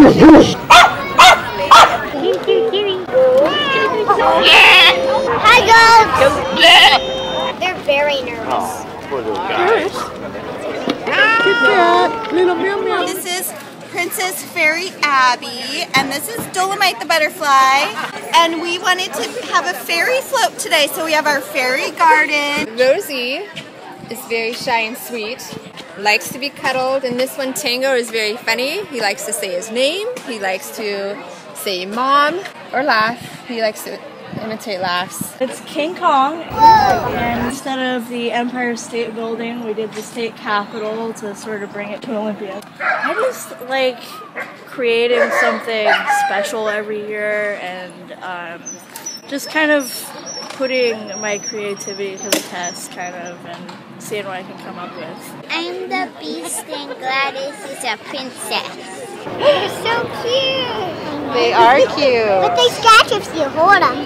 Hi, goats. They're very nervous. Oh, poor little guys. This is Princess Fairy Abby, and this is Dolomite the butterfly. And we wanted to have a fairy float today, so we have our fairy garden. Rosie is very shy and sweet, likes to be cuddled, and this one Tango is very funny. He likes to say his name, he likes to say mom or laugh. He likes to imitate laughs. It's King Kong, and instead of the Empire State Building, we did the state capitol to sort of bring it to Olympia. I just like creating something special every year and just kind of putting my creativity to the test, kind of, and seeing what I can come up with. I'm the beast and Gladys is a princess. They're so cute. They are cute. But they scratch if you hold them.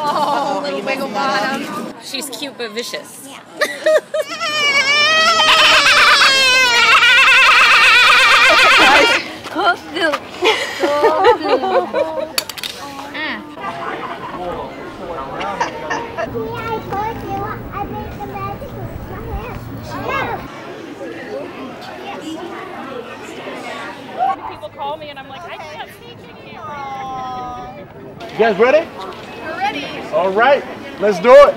Oh, little wiggle bottom. She's cute but vicious. Yeah. People call me and I'm like, I can't speak to you. You guys ready? We're ready. All right, let's do it.